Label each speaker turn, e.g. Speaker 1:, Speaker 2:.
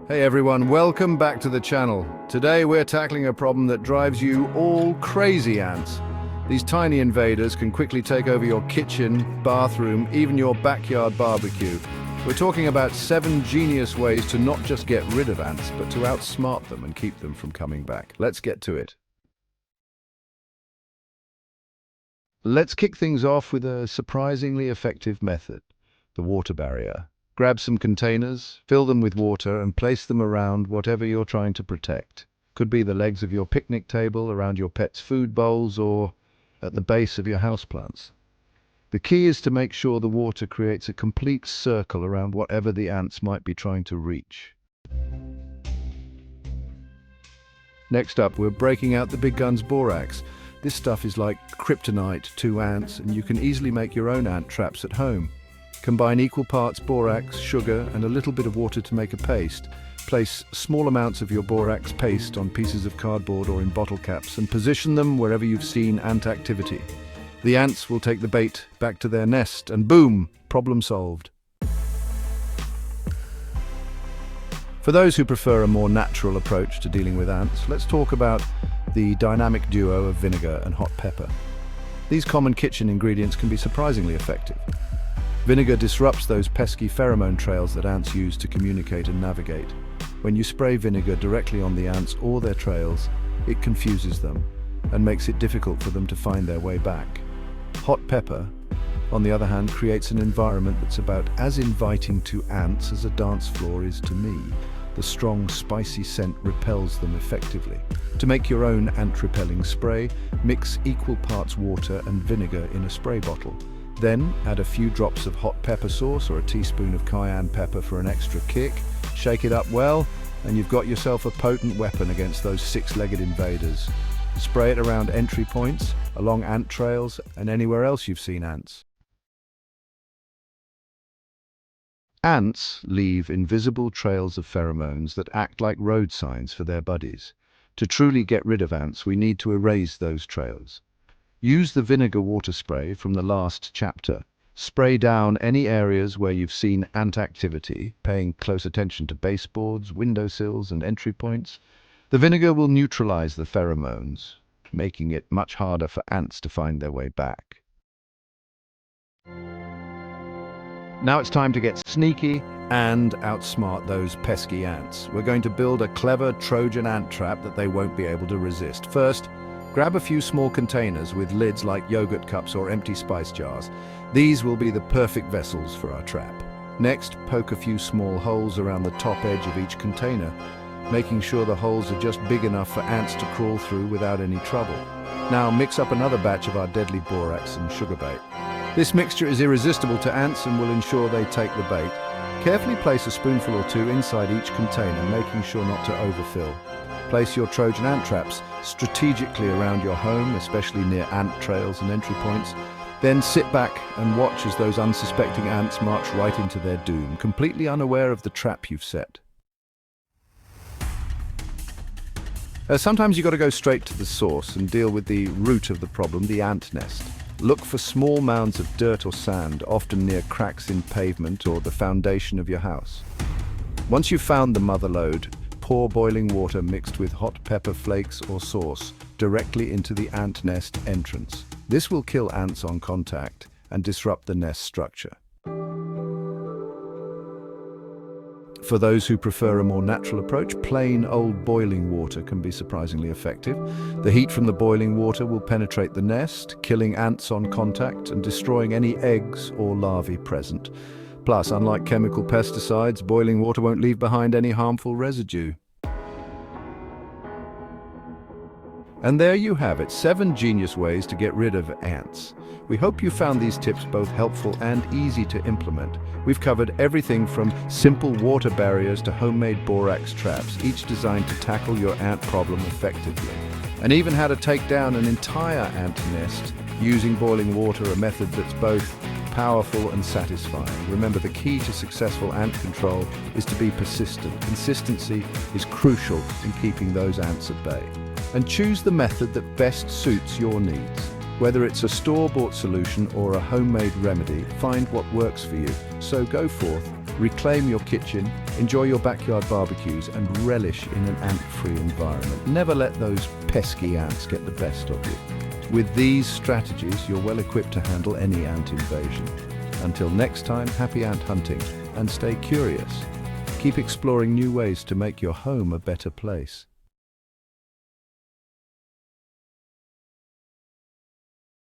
Speaker 1: Hey everyone, welcome back to the channel. Today we're tackling a problem that drives you all crazy, ants. These tiny invaders can quickly take over your kitchen, bathroom, even your backyard barbecue. We're talking about 7 genius ways to not just get rid of ants, but to outsmart them and keep them from coming back. Let's get to it. Let's kick things off with a surprisingly effective method, the water barrier. Grab some containers, fill them with water, and place them around whatever you're trying to protect. Could be the legs of your picnic table, around your pet's food bowls, or at the base of your houseplants. The key is to make sure the water creates a complete circle around whatever the ants might be trying to reach. Next up, we're breaking out the big guns borax. This stuff is like kryptonite to ants, and you can easily make your own ant traps at home. Combine equal parts borax, sugar, and a little bit of water to make a paste. Place small amounts of your borax paste on pieces of cardboard or in bottle caps and position them wherever you've seen ant activity. The ants will take the bait back to their nest and boom, problem solved. For those who prefer a more natural approach to dealing with ants, let's talk about the dynamic duo of vinegar and hot pepper. These common kitchen ingredients can be surprisingly effective. Vinegar disrupts those pesky pheromone trails that ants use to communicate and navigate. When you spray vinegar directly on the ants or their trails, it confuses them and makes it difficult for them to find their way back. Hot pepper, on the other hand, creates an environment that's about as inviting to ants as a dance floor is to me. The strong, spicy scent repels them effectively. To make your own ant-repelling spray, mix equal parts water and vinegar in a spray bottle. Then add a few drops of hot pepper sauce or a teaspoon of cayenne pepper for an extra kick. Shake it up well, and you've got yourself a potent weapon against those 6-legged invaders. Spray it around entry points, along ant trails, and anywhere else you've seen ants. Ants leave invisible trails of pheromones that act like road signs for their buddies. To truly get rid of ants, we need to erase those trails. Use the vinegar water spray from the last chapter. Spray down any areas where you've seen ant activity, paying close attention to baseboards, windowsills, and entry points. The vinegar will neutralize the pheromones, making it much harder for ants to find their way back. Now it's time to get sneaky and outsmart those pesky ants. We're going to build a clever Trojan ant trap that they won't be able to resist. First, grab a few small containers with lids like yogurt cups or empty spice jars. These will be the perfect vessels for our trap. Next, poke a few small holes around the top edge of each container, making sure the holes are just big enough for ants to crawl through without any trouble. Now mix up another batch of our deadly borax and sugar bait. This mixture is irresistible to ants and will ensure they take the bait. Carefully place a spoonful or two inside each container, making sure not to overfill. Place your Trojan ant traps strategically around your home, especially near ant trails and entry points. Then sit back and watch as those unsuspecting ants march right into their doom, completely unaware of the trap you've set. Sometimes you've got to go straight to the source and deal with the root of the problem, the ant nest. Look for small mounds of dirt or sand, often near cracks in pavement or the foundation of your house. Once you've found the mother lode, pour boiling water mixed with hot pepper flakes or sauce directly into the ant nest entrance. This will kill ants on contact and disrupt the nest structure. For those who prefer a more natural approach, plain old boiling water can be surprisingly effective. The heat from the boiling water will penetrate the nest, killing ants on contact and destroying any eggs or larvae present. Plus, unlike chemical pesticides, boiling water won't leave behind any harmful residue. And there you have it, 7 genius ways to get rid of ants. We hope you found these tips both helpful and easy to implement. We've covered everything from simple water barriers to homemade borax traps, each designed to tackle your ant problem effectively. And even how to take down an entire ant nest using boiling water, a method that's both powerful and satisfying. Remember, the key to successful ant control is to be persistent. Consistency is crucial in keeping those ants at bay. And choose the method that best suits your needs. Whether it's a store-bought solution or a homemade remedy, find what works for you. So go forth, reclaim your kitchen, Enjoy your backyard barbecues and relish in an ant-free environment. Never let those pesky ants get the best of you. With these strategies, you're well equipped to handle any ant invasion. Until next time, happy ant hunting and stay curious. Keep exploring new ways to make your home a better place.